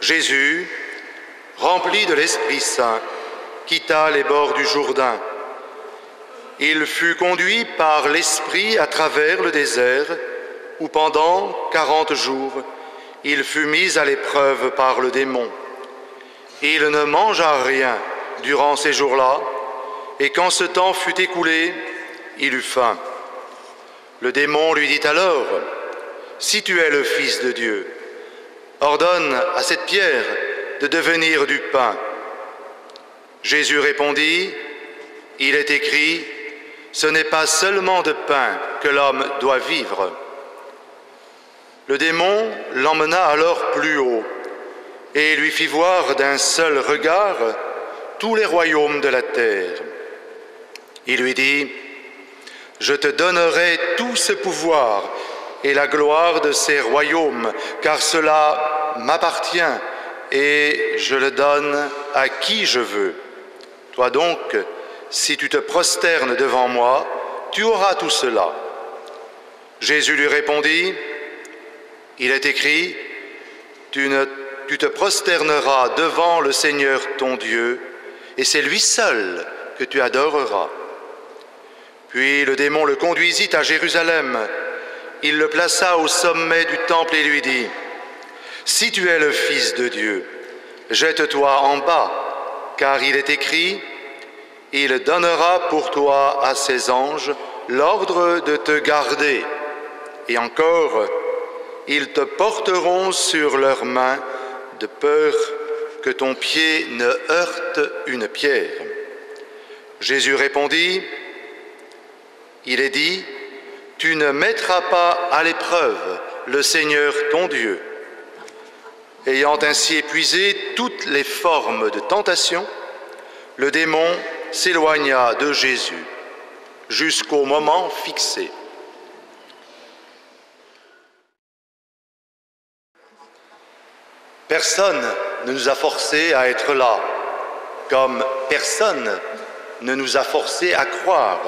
Jésus, rempli de l'Esprit Saint, quitta les bords du Jourdain. Il fut conduit par l'Esprit à travers le désert, où pendant 40 jours, il fut mis à l'épreuve par le démon. Il ne mangea rien durant ces jours-là, et quand ce temps fut écoulé, il eut faim. Le démon lui dit alors, « Si tu es le Fils de Dieu, ordonne à cette pierre de devenir du pain. » Jésus répondit, « Il est écrit, ce n'est pas seulement de pain que l'homme doit vivre. » Le démon l'emmena alors plus haut et lui fit voir d'un seul regard tous les royaumes de la terre. Il lui dit, « Je te donnerai tout ce pouvoir et la gloire de ces royaumes, car cela m'appartient et je le donne à qui je veux. Toi donc, si tu te prosternes devant moi, tu auras tout cela. » Jésus lui répondit, « Il est écrit, tu te prosterneras devant le Seigneur ton Dieu, et c'est lui seul que tu adoreras. » Puis le démon le conduisit à Jérusalem. Il le plaça au sommet du temple et lui dit, « Si tu es le Fils de Dieu, jette-toi en bas, car il est écrit, « Il donnera pour toi à ses anges l'ordre de te garder, et encore, ils te porteront sur leurs mains de peur que ton pied ne heurte une pierre. » Jésus répondit, « Il est dit, tu ne mettras pas à l'épreuve le Seigneur ton Dieu. » Ayant ainsi épuisé toutes les formes de tentation, le démon s'éloigna de Jésus jusqu'au moment fixé. Personne ne nous a forcés à être là, comme personne ne nous a forcés à croire.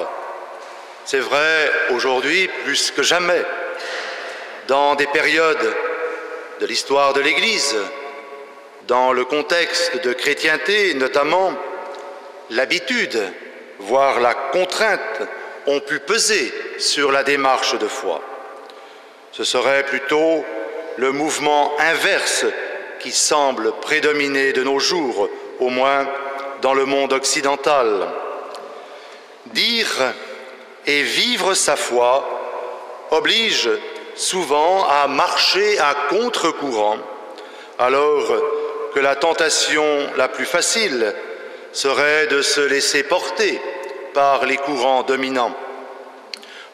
C'est vrai aujourd'hui plus que jamais, dans des périodes de l'histoire de l'Église, dans le contexte de chrétienté, notamment, l'habitude, voire la contrainte, ont pu peser sur la démarche de foi. Ce serait plutôt le mouvement inverse qui semble prédominer de nos jours, au moins dans le monde occidental. Dire et vivre sa foi oblige souvent à marcher à contre-courant, alors que la tentation la plus facile serait de se laisser porter par les courants dominants.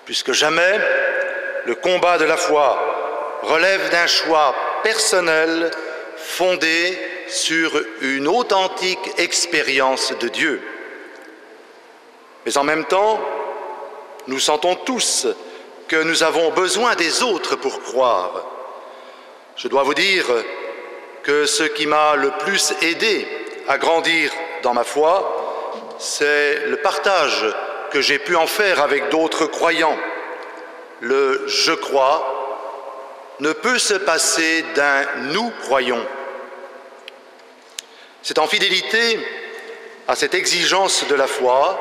Plus que jamais, le combat de la foi relève d'un choix personnel fondé sur une authentique expérience de Dieu. Mais en même temps, nous sentons tous que nous avons besoin des autres pour croire. Je dois vous dire que ce qui m'a le plus aidé à grandir dans ma foi, c'est le partage que j'ai pu en faire avec d'autres croyants. Le « je crois » ne peut se passer d'un « nous croyons ». C'est en fidélité à cette exigence de la foi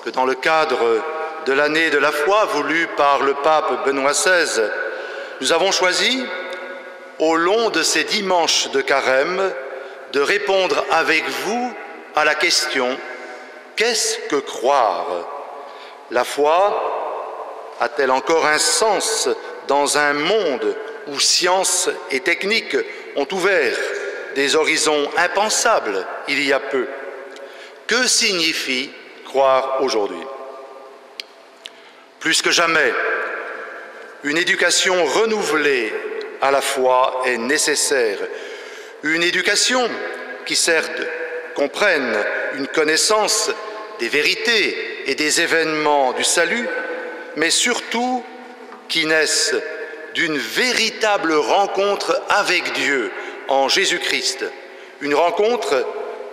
que dans le cadre de l'année de la foi voulue par le pape Benoît XVI, nous avons choisi, au long de ces dimanches de carême, de répondre avec vous à la question « Qu'est-ce que croire ?» La foi a-t-elle encore un sens dans un monde où science et technique ont ouvert des horizons impensables il y a peu? Que signifie croire aujourd'hui? Plus que jamais, une éducation renouvelée à la foi est nécessaire. Une éducation qui, certes, comprenne une connaissance des vérités et des événements du salut, mais surtout qui naisse d'une véritable rencontre avec Dieu en Jésus-Christ. Une rencontre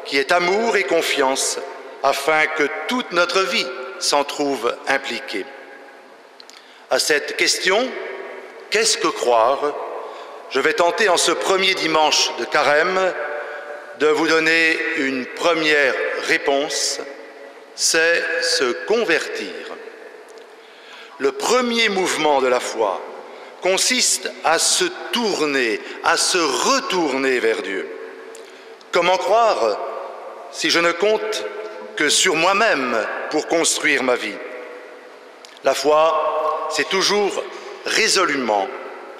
qui est amour et confiance, afin que toute notre vie s'en trouve impliquée. À cette question, qu'est-ce que croire? je vais tenter en ce premier dimanche de Carême de vous donner une première réponse, c'est se convertir. Le premier mouvement de la foi consiste à se tourner, à se retourner vers Dieu. Comment croire si je ne compte que sur moi-même pour construire ma vie? La foi, c'est toujours résolument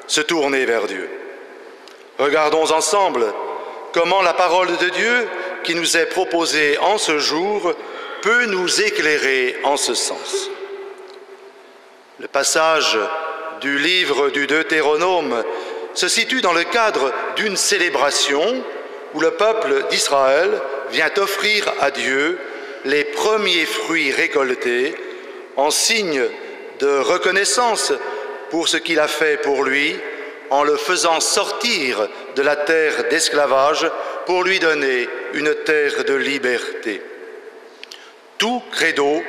se tourner vers Dieu. Regardons ensemble comment la parole de Dieu qui nous est proposée en ce jour peut nous éclairer en ce sens. Le passage du livre du Deutéronome se situe dans le cadre d'une célébration où le peuple d'Israël vient offrir à Dieu les premiers fruits récoltés en signe de reconnaissance pour ce qu'il a fait pour lui en le faisant sortir de la terre d'esclavage pour lui donner une terre de liberté. Tout credo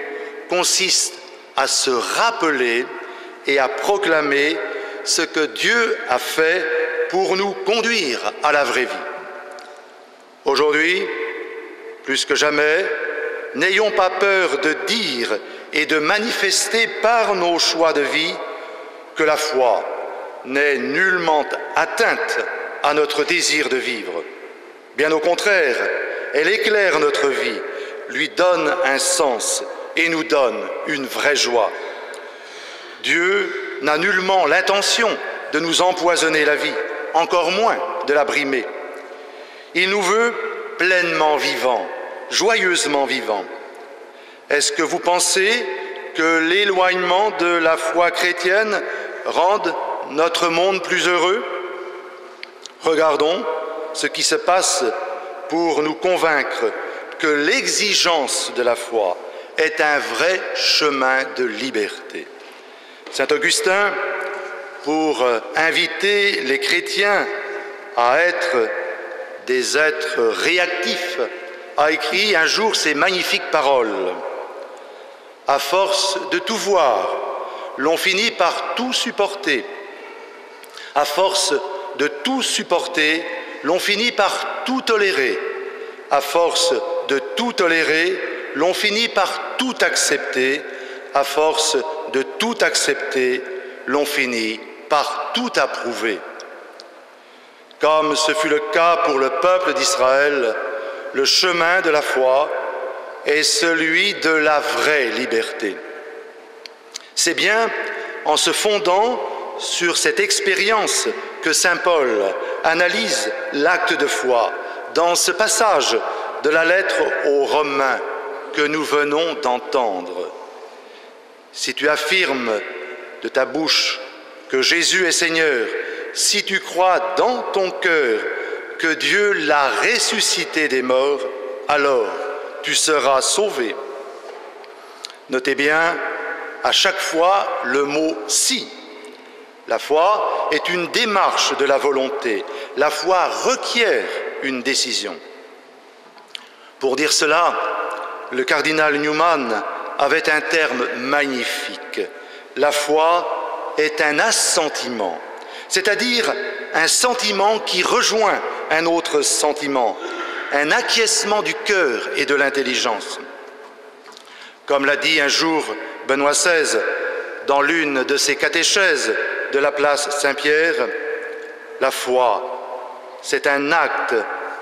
consiste à se rappeler et à proclamer ce que Dieu a fait pour nous conduire à la vraie vie. Aujourd'hui, plus que jamais, n'ayons pas peur de dire et de manifester par nos choix de vie que la foi n'est nullement atteinte à notre désir de vivre. Bien au contraire, elle éclaire notre vie, lui donne un sens et nous donne une vraie joie. Dieu n'a nullement l'intention de nous empoisonner la vie, encore moins de la brimer. Il nous veut pleinement vivants, joyeusement vivants. Est-ce que vous pensez que l'éloignement de la foi chrétienne rende notre monde plus heureux? Regardons ce qui se passe pour nous convaincre que l'exigence de la foi est un vrai chemin de liberté. Saint Augustin, pour inviter les chrétiens à être des êtres réactifs, a écrit un jour ces magnifiques paroles. « À force de tout voir, l'on finit par tout supporter. À force de tout supporter, l'on finit par tout tolérer. À force de tout tolérer, l'on finit par tout accepter. À force de tout accepter, l'on finit par tout approuver. » Comme ce fut le cas pour le peuple d'Israël, le chemin de la foi est celui de la vraie liberté. C'est bien en se fondant sur cette expérience que saint Paul analyse l'acte de foi dans ce passage de la lettre aux Romains que nous venons d'entendre. Si tu affirmes de ta bouche que Jésus est Seigneur, si tu crois dans ton cœur que Dieu l'a ressuscité des morts, alors tu seras sauvé. Notez bien à chaque fois le mot « si ». La foi est une démarche de la volonté. La foi requiert une décision. Pour dire cela, le cardinal Newman avait un terme magnifique. La foi est un assentiment, c'est-à-dire un sentiment qui rejoint un autre sentiment, un acquiescement du cœur et de l'intelligence. Comme l'a dit un jour Benoît XVI dans l'une de ses catéchèses de la place Saint-Pierre, la foi, c'est un acte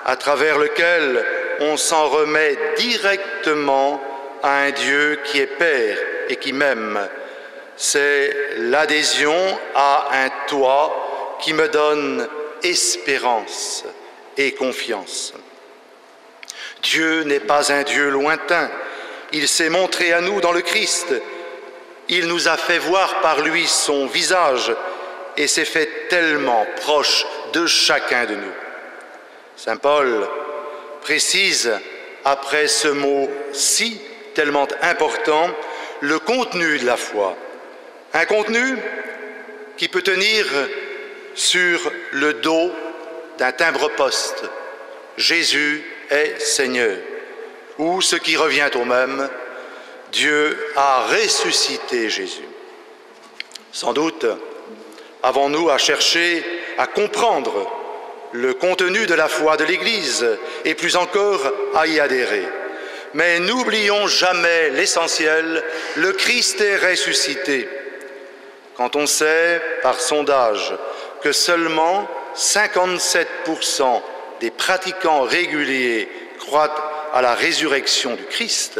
à travers lequel on s'en remet directement à un Dieu qui est Père et qui m'aime. C'est l'adhésion à un toit qui me donne espérance et confiance. Dieu n'est pas un Dieu lointain. Il s'est montré à nous dans le Christ. Il nous a fait voir par lui son visage et s'est fait tellement proche de chacun de nous. Saint Paul précise, après ce mot « si » tellement important, le contenu de la foi. Un contenu qui peut tenir sur le dos d'un timbre-poste. Jésus est Seigneur. Ou ce qui revient au même, Dieu a ressuscité Jésus. Sans doute avons-nous à chercher à comprendre le contenu de la foi de l'Église et plus encore à y adhérer. Mais n'oublions jamais l'essentiel, le Christ est ressuscité. Quand on sait, par sondage, que seulement 57% des pratiquants réguliers croient à la résurrection du Christ,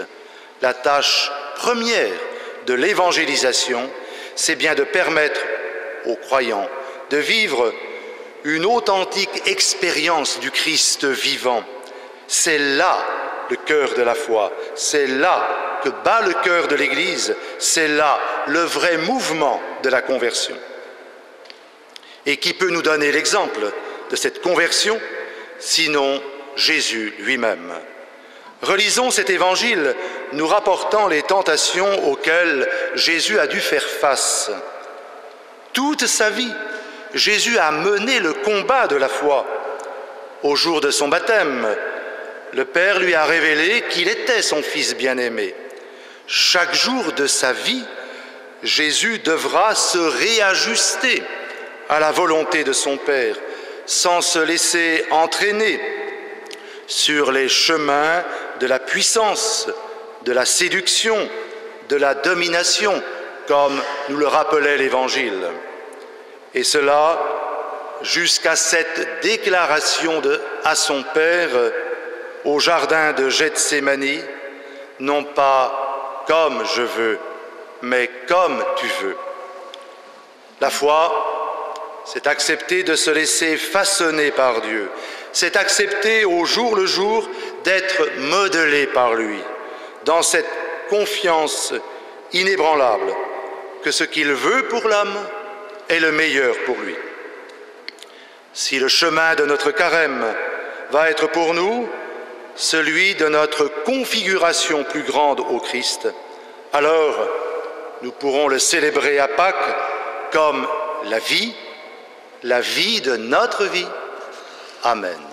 la tâche première de l'évangélisation, c'est bien de permettre aux croyants de vivre une authentique expérience du Christ vivant. C'est là le cœur de la foi, c'est là que bat le cœur de l'Église, c'est là le vrai mouvement de la conversion. Et qui peut nous donner l'exemple de cette conversion, sinon Jésus lui-même? Relisons cet évangile nous rapportant les tentations auxquelles Jésus a dû faire face. Toute sa vie, Jésus a mené le combat de la foi. Au jour de son baptême, le Père lui a révélé qu'il était son Fils bien-aimé. Chaque jour de sa vie, Jésus devra se réajuster à la volonté de son Père, sans se laisser entraîner sur les chemins de la puissance, de la séduction, de la domination, comme nous le rappelait l'Évangile. Et cela jusqu'à cette déclaration à son Père au jardin de Gethsémani, non pas comme je veux, mais comme tu veux. La foi, c'est accepter de se laisser façonner par Dieu. C'est accepter au jour le jour d'être modelé par lui, dans cette confiance inébranlable que ce qu'il veut pour l'homme est le meilleur pour lui. Si le chemin de notre carême va être pour nous celui de notre configuration plus grande au Christ, alors nous pourrons le célébrer à Pâques comme la vie de notre vie. Amen.